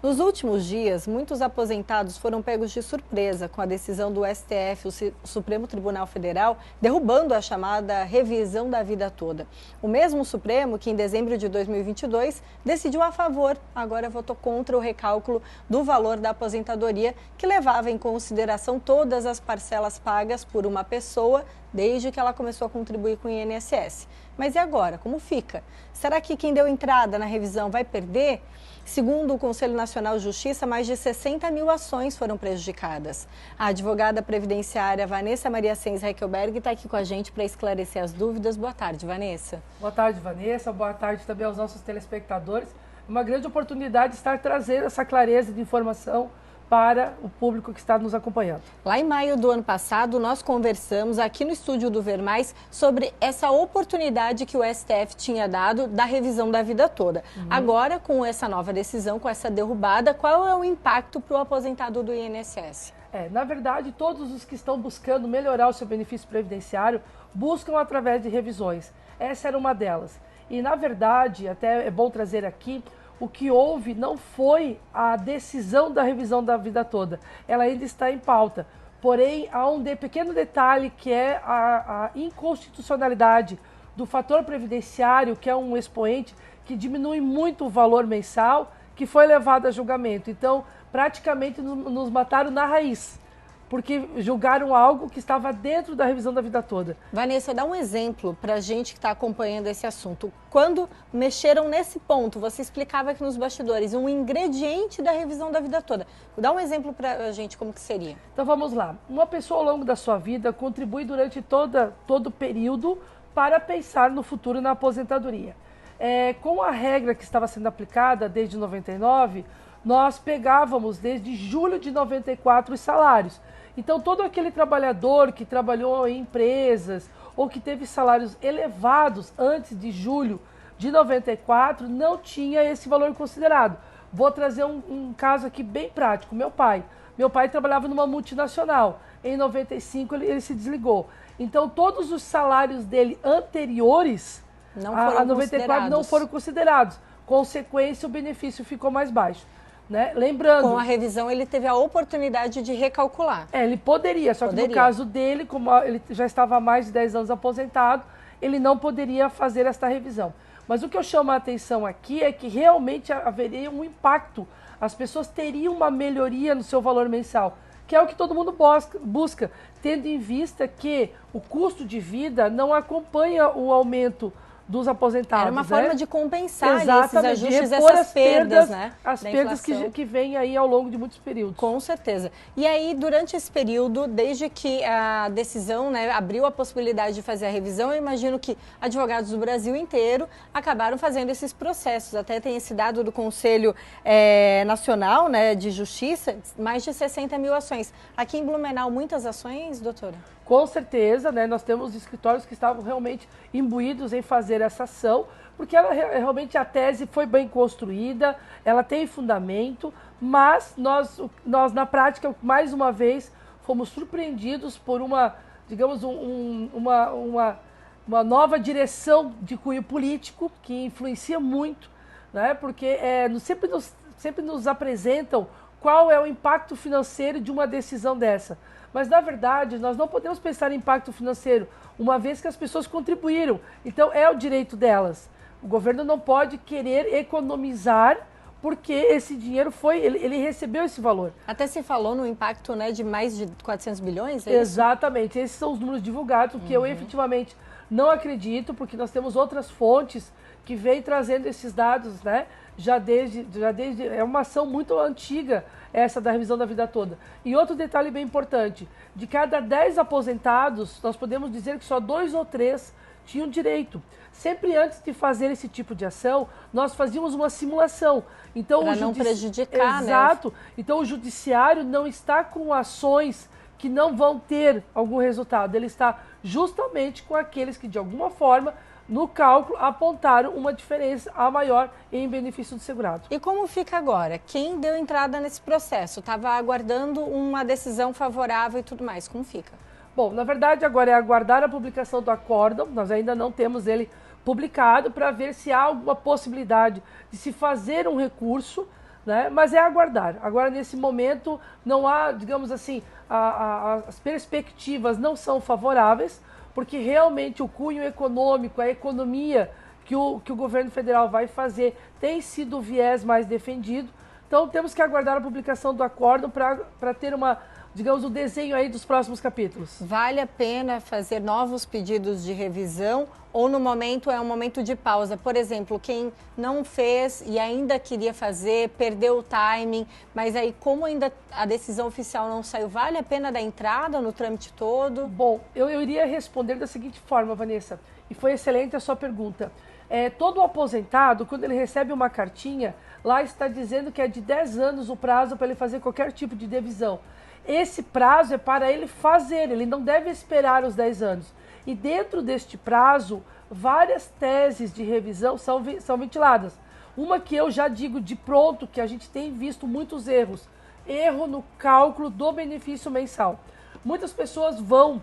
Nos últimos dias, muitos aposentados foram pegos de surpresa com a decisão do STF, o Supremo Tribunal Federal, derrubando a chamada revisão da vida toda. O mesmo Supremo que, em dezembro de 2022, decidiu a favor, agora votou contra o recálculo do valor da aposentadoria, que levava em consideração todas as parcelas pagas por uma pessoa desde que ela começou a contribuir com o INSS. Mas e agora? Como fica? Será que quem deu entrada na revisão vai perder? Segundo o Conselho Nacional de Justiça, mais de 60 mil ações foram prejudicadas. A advogada previdenciária Vanessa Maria Sens Reckelberg está aqui com a gente para esclarecer as dúvidas. Boa tarde, Vanessa. Boa tarde, Vanessa. Boa tarde também aos nossos telespectadores. Uma grande oportunidade de estar trazendo essa clareza de informação para o público que está nos acompanhando. Lá em maio do ano passado, nós conversamos aqui no estúdio do Ver Mais sobre essa oportunidade que o STF tinha dado da revisão da vida toda. Agora, com essa nova decisão, com essa derrubada, qual é o impacto para o aposentado do INSS? Na verdade, todos os que estão buscando melhorar o seu benefício previdenciário buscam através de revisões. Essa era uma delas. E, na verdade, até é bom trazer aqui, o que houve não foi a decisão da revisão da vida toda, ela ainda está em pauta. Porém, há um pequeno detalhe que é a inconstitucionalidade do fator previdenciário, que é um expoente que diminui muito o valor mensal, que foi levado a julgamento. Então, praticamente nos mataram na raiz, porque julgaram algo que estava dentro da revisão da vida toda. Vanessa, dá um exemplo para a gente que está acompanhando esse assunto. Quando mexeram nesse ponto, você explicava aqui nos bastidores, um ingrediente da revisão da vida toda. Dá um exemplo para a gente como que seria. Então vamos lá. Uma pessoa ao longo da sua vida contribui durante todo o período para pensar no futuro na aposentadoria. Com a regra que estava sendo aplicada desde 99, nós pegávamos desde julho de 94 os salários. Então, todo aquele trabalhador que trabalhou em empresas ou que teve salários elevados antes de julho de 94 não tinha esse valor considerado. Vou trazer um caso aqui bem prático. Meu pai trabalhava numa multinacional. Em 95 ele se desligou. Então, todos os salários dele anteriores a 94 não foram considerados. Consequência, o benefício ficou mais baixo. Lembrando, com a revisão ele teve a oportunidade de recalcular. Ele poderia, só que no caso dele, como ele já estava há mais de 10 anos aposentado, ele não poderia fazer esta revisão. Mas o que eu chamo a atenção aqui é que realmente haveria um impacto. As pessoas teriam uma melhoria no seu valor mensal, que é o que todo mundo busca, tendo em vista que o custo de vida não acompanha o aumento dos aposentados. Era uma forma de compensar esses ajustes, essas perdas, né? As perdas que vêm aí ao longo de muitos períodos. Com certeza. E aí, durante esse período, desde que a decisão, né, abriu a possibilidade de fazer a revisão, eu imagino que advogados do Brasil inteiro acabaram fazendo esses processos. Até tem esse dado do Conselho Nacional, né, de Justiça, mais de 60 mil ações. Aqui em Blumenau, muitas ações, doutora? Com certeza, né? Nós temos escritórios que estavam realmente imbuídos em fazer essa ação, porque realmente a tese foi bem construída, ela tem fundamento, mas nós na prática, mais uma vez, fomos surpreendidos por uma nova direção de cunho político que influencia muito, né? Porque sempre nos apresentam qual é o impacto financeiro de uma decisão dessa. Mas, na verdade, nós não podemos pensar em impacto financeiro, uma vez que as pessoas contribuíram. Então, é o direito delas. O governo não pode querer economizar, porque esse dinheiro ele recebeu esse valor. Até se falou no impacto, né, de mais de 400 bilhões? Exatamente. Esses são os números divulgados, o que eu efetivamente não acredito, porque nós temos outras fontes que vêm trazendo esses dados, né? É uma ação muito antiga, essa da revisão da vida toda. E outro detalhe bem importante, de cada 10 aposentados, nós podemos dizer que só 2 ou 3 tinham direito. Sempre antes de fazer esse tipo de ação, nós fazíamos uma simulação. Então, para não prejudicar, Exato. Né? Então, o judiciário não está com ações que não vão ter algum resultado. Ele está justamente com aqueles que, de alguma forma, no cálculo, apontaram uma diferença a maior em benefício do segurado. E como fica agora? Quem deu entrada nesse processo? Estava aguardando uma decisão favorável e tudo mais. Como fica? Bom, na verdade, agora é aguardar a publicação do acórdão. Nós ainda não temos ele publicado para ver se há alguma possibilidade de se fazer um recurso, né? Mas é aguardar. Agora, nesse momento, não há, digamos assim, as perspectivas não são favoráveis, porque realmente o cunho econômico, a economia que o governo federal vai fazer tem sido o viés mais defendido. Então, temos que aguardar a publicação do acórdão para ter digamos, o desenho aí dos próximos capítulos. Vale a pena fazer novos pedidos de revisão ou no momento é um momento de pausa? Por exemplo, quem não fez e ainda queria fazer, perdeu o timing, mas aí como ainda a decisão oficial não saiu, vale a pena dar entrada no trâmite todo? Bom, eu iria responder da seguinte forma, Vanessa, e foi excelente a sua pergunta. Todo aposentado, quando ele recebe uma cartinha, lá está dizendo que é de 10 anos o prazo para ele fazer qualquer tipo de revisão. Esse prazo é para ele fazer, ele não deve esperar os 10 anos. E dentro deste prazo, várias teses de revisão são ventiladas. Uma que eu já digo de pronto, que a gente tem visto muitos erros. Erro no cálculo do benefício mensal. Muitas pessoas vão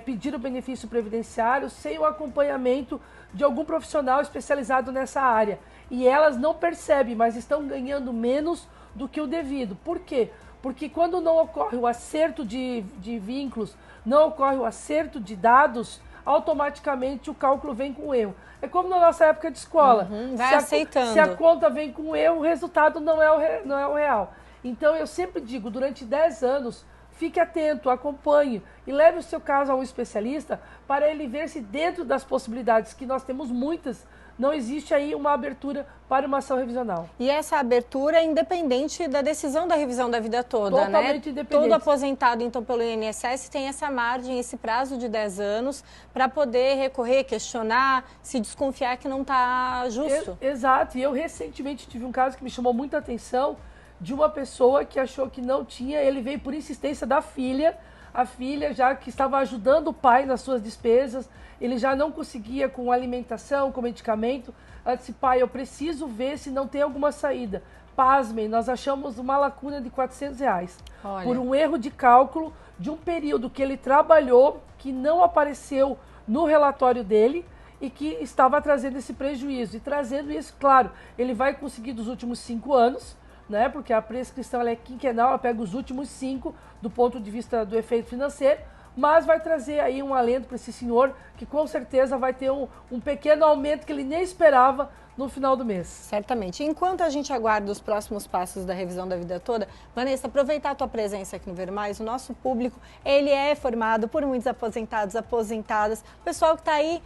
pedir o benefício previdenciário sem o acompanhamento de algum profissional especializado nessa área. E elas não percebem, mas estão ganhando menos do que o devido. Por quê? Porque quando não ocorre o acerto de vínculos, não ocorre o acerto de dados, automaticamente o cálculo vem com erro. É como na nossa época de escola. Vai aceitando. Se a conta vem com erro, o resultado não é o real. Então eu sempre digo, durante 10 anos, fique atento, acompanhe e leve o seu caso a um especialista para ele ver se dentro das possibilidades, que nós temos muitas, não existe aí uma abertura para uma ação revisional. E essa abertura é independente da decisão da revisão da vida toda, Totalmente independente. Todo aposentado, então, pelo INSS tem essa margem, esse prazo de 10 anos para poder recorrer, questionar, se desconfiar que não está justo. Exato. E eu recentemente tive um caso que me chamou muita atenção de uma pessoa que achou que não tinha, ele veio por insistência da filha, a filha já que estava ajudando o pai nas suas despesas, ele já não conseguia com alimentação, com medicamento. Ela disse, pai, eu preciso ver se não tem alguma saída. Pasmem, nós achamos uma lacuna de R$400. Olha. Por um erro de cálculo de um período que ele trabalhou, que não apareceu no relatório dele e que estava trazendo esse prejuízo. E trazendo isso, claro, ele vai conseguir dos últimos 5 anos, né? Porque a prescrição ela é quinquenal, ela pega os últimos 5 do ponto de vista do efeito financeiro, mas vai trazer aí um alento para esse senhor que com certeza vai ter um pequeno aumento que ele nem esperava no final do mês. Certamente. Enquanto a gente aguarda os próximos passos da revisão da vida toda, Vanessa, aproveitar a tua presença aqui no Ver Mais, o nosso público, ele é formado por muitos aposentados, aposentadas, pessoal que está aí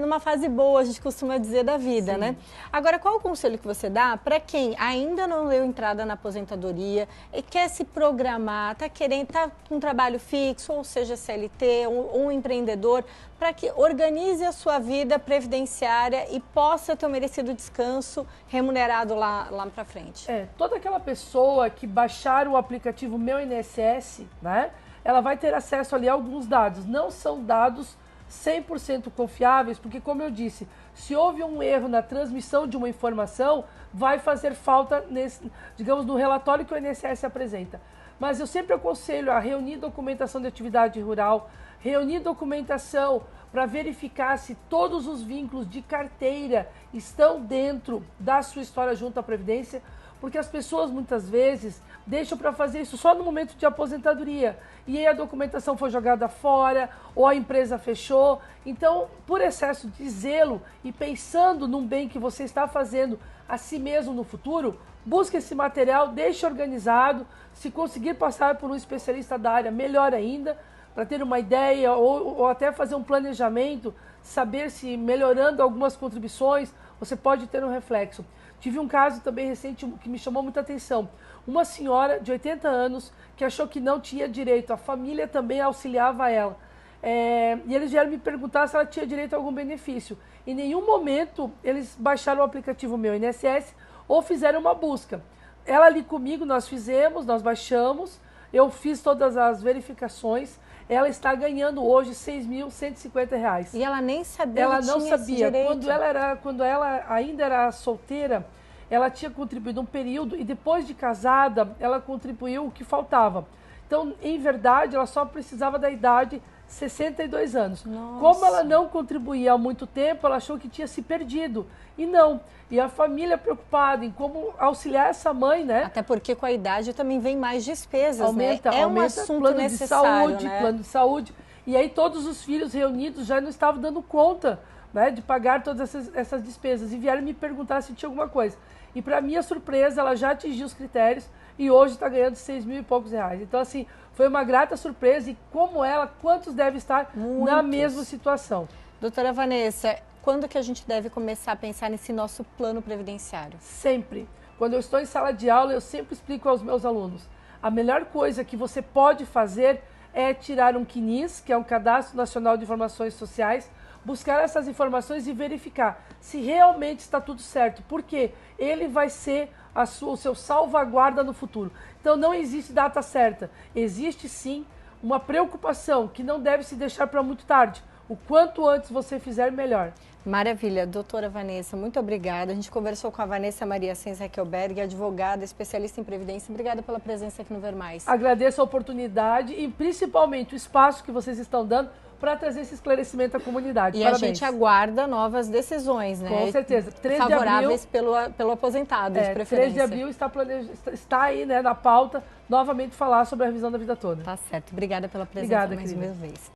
numa fase boa, a gente costuma dizer, da vida, sim, né? Agora, qual o conselho que você dá para quem ainda não deu entrada na aposentadoria e quer se programar, está com um trabalho fixo, ou seja, CLT, um empreendedor, para que organize a sua vida previdenciária e possa ter um merecido descanso remunerado lá para frente? Toda aquela pessoa que baixar o aplicativo Meu INSS, né, ela vai ter acesso ali a alguns dados. Não são dados 100% confiáveis, porque, como eu disse, se houve um erro na transmissão de uma informação, vai fazer falta, digamos, no relatório que o INSS apresenta. Mas eu sempre aconselho a reunir documentação de atividade rural, reunir documentação para verificar se todos os vínculos de carteira estão dentro da sua história junto à Previdência, porque as pessoas muitas vezes deixam para fazer isso só no momento de aposentadoria. E aí a documentação foi jogada fora, ou a empresa fechou. Então, por excesso de zelo e pensando num bem que você está fazendo a si mesmo no futuro, busque esse material, deixe organizado. Se conseguir passar por um especialista da área, melhor ainda, para ter uma ideia ou até fazer um planejamento, saber se melhorando algumas contribuições, você pode ter um reflexo. Tive um caso também recente que me chamou muita atenção. Uma senhora de 80 anos que achou que não tinha direito, a família também auxiliava ela. E eles vieram me perguntar se ela tinha direito a algum benefício. Em nenhum momento eles baixaram o aplicativo Meu INSS ou fizeram uma busca. Ela ali comigo, nós baixamos, eu fiz todas as verificações. Ela está ganhando hoje R$6.150. E ela nem sabia. Ela não sabia. Quando ela ainda era solteira, ela tinha contribuído um período e depois de casada, ela contribuiu o que faltava. Então, em verdade, ela só precisava da idade 62 anos. Nossa. Como ela não contribuía há muito tempo, ela achou que tinha se perdido. E não. E a família preocupada em como auxiliar essa mãe, né? Até porque com a idade também vem mais despesas, Aumenta, né? É um aumenta assunto plano necessário, de saúde, né? plano de saúde. E aí todos os filhos reunidos já não estavam dando conta, né, de pagar todas essas despesas. E vieram me perguntar se tinha alguma coisa. E para minha surpresa, ela já atingiu os critérios e hoje está ganhando 6 mil e poucos reais. Então, assim, foi uma grata surpresa. E como ela, quantos devem estar na mesma situação? Doutora Vanessa, quando que a gente deve começar a pensar nesse nosso plano previdenciário? Sempre. Quando eu estou em sala de aula, eu sempre explico aos meus alunos. A melhor coisa que você pode fazer é tirar um CNIS, que é um Cadastro Nacional de Informações Sociais, buscar essas informações e verificar se realmente está tudo certo, porque ele vai ser o seu salvaguarda no futuro. Então não existe data certa, existe sim uma preocupação que não deve se deixar para muito tarde. O quanto antes você fizer, melhor. Maravilha. Doutora Vanessa, muito obrigada. A gente conversou com a Vanessa Maria Sens Heckelberg, advogada, especialista em Previdência. Obrigada pela presença aqui no Ver Mais. Agradeço a oportunidade e principalmente o espaço que vocês estão dando para trazer esse esclarecimento à comunidade. E parabéns. A gente aguarda novas decisões, né? Com certeza. 3 favoráveis de abril, pelo aposentado, de preferência. 3 de abril está aí, né, na pauta, novamente falar sobre a revisão da vida toda. Tá certo. Obrigada pela presença Obrigada, mais querida. uma vez.